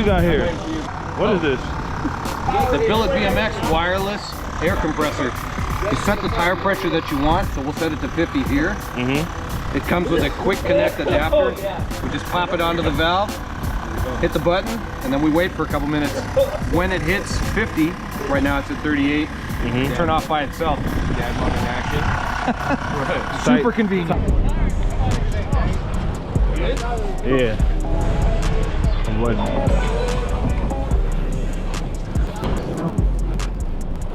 got here? What is this? The Billet BMX wireless air compressor. You set the tire pressure that you want, so we'll set it to 50 here. It comes with a quick connect adapter. We just pop it onto the valve, hit the button, and then we wait for a couple minutes. When it hits 50, right now it's at 38, turn off by itself. Dad mode in action. Super convenient. Yeah. I'm waiting.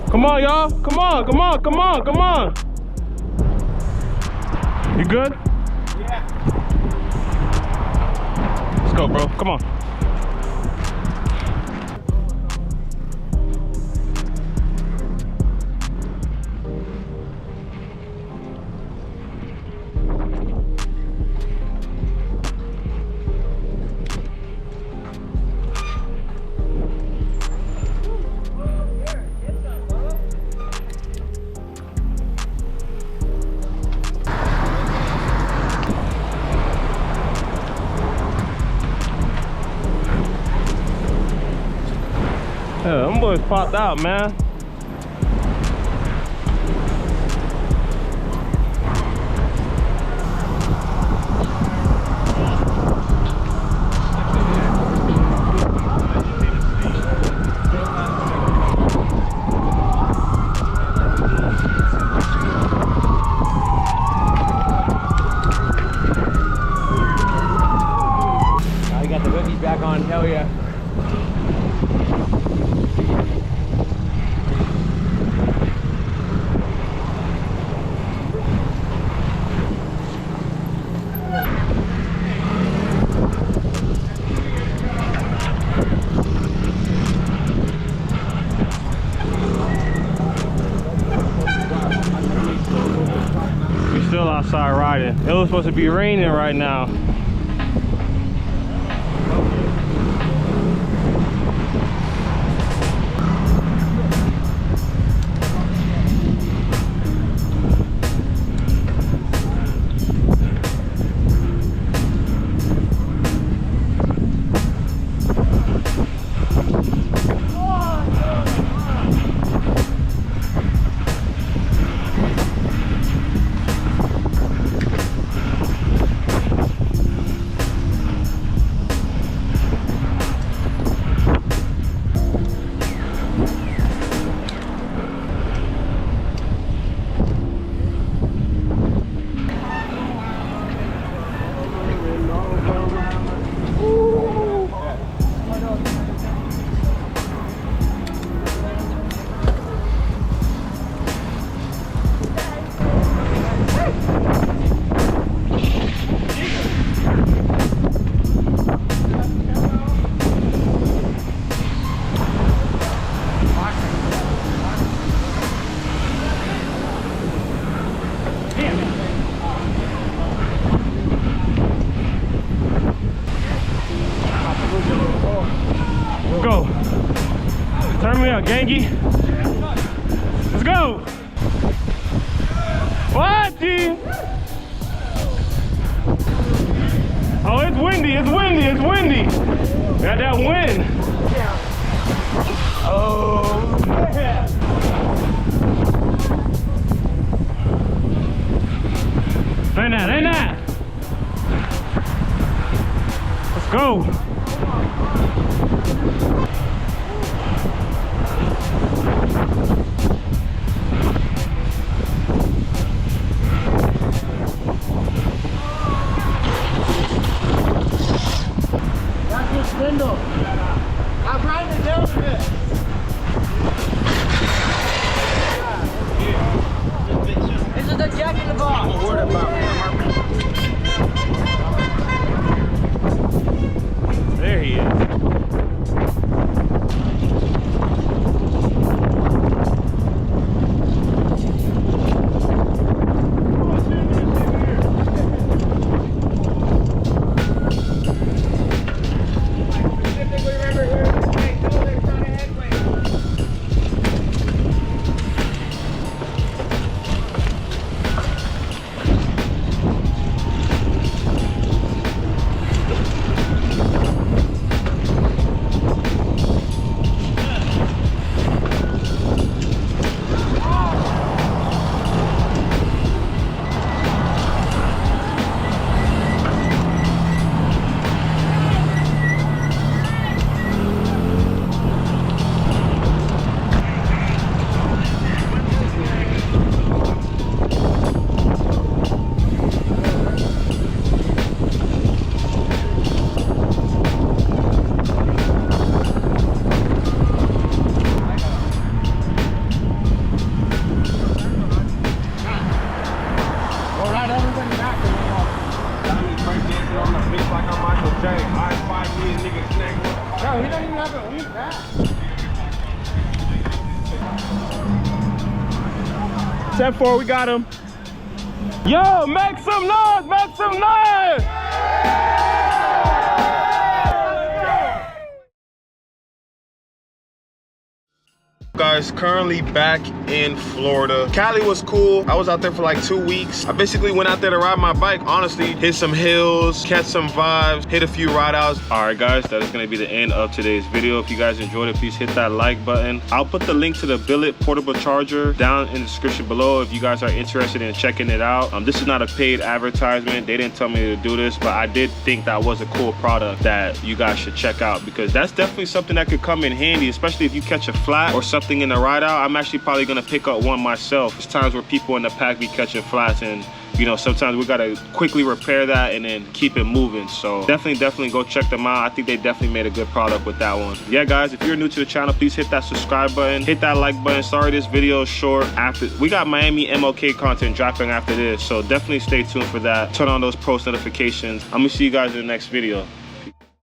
Come on, y'all. Come on, come on, come on, come on. You good? Yeah. Let's go, bro. Come on. Yeah, them boys popped out, man. I got the whippy back on, hell yeah. Still outside riding. It was supposed to be raining right now. Go. Turn me up, Gangy. Let's go. What, G? Oh, it's windy, it's windy, it's windy. Got that wind. Oh, yeah. Ain't that, ain't that? Let's go. Window. $10-4, we got him. Yo, make some noise, make some noise! Guys, currently back in Florida. Cali was cool. I was out there for like 2 weeks. I basically went out there to ride my bike. Honestly, hit some hills, catch some vibes, hit a few ride outs. All right, guys, that is gonna be the end of today's video. If you guys enjoyed it, please hit that like button. I'll put the link to the Billet portable charger down in the description below if you guys are interested in checking it out. This is not a paid advertisement. They didn't tell me to do this, but I did think that was a cool product that you guys should check out, because that's definitely something that could come in handy, especially if you catch a flat or something in the ride out. I'm actually probably gonna pick up one myself. There's times where people in the pack be catching flats, and you know, sometimes we gotta quickly repair that and then keep it moving. So definitely go check them out. I think they definitely made a good product with that one. Yeah, guys, if you're new to the channel, please hit that subscribe button, hit that like button. Sorry this video is short. After we got Miami MLK content dropping after this, so definitely stay tuned for that. Turn on those post notifications. I'm gonna see you guys in the next video.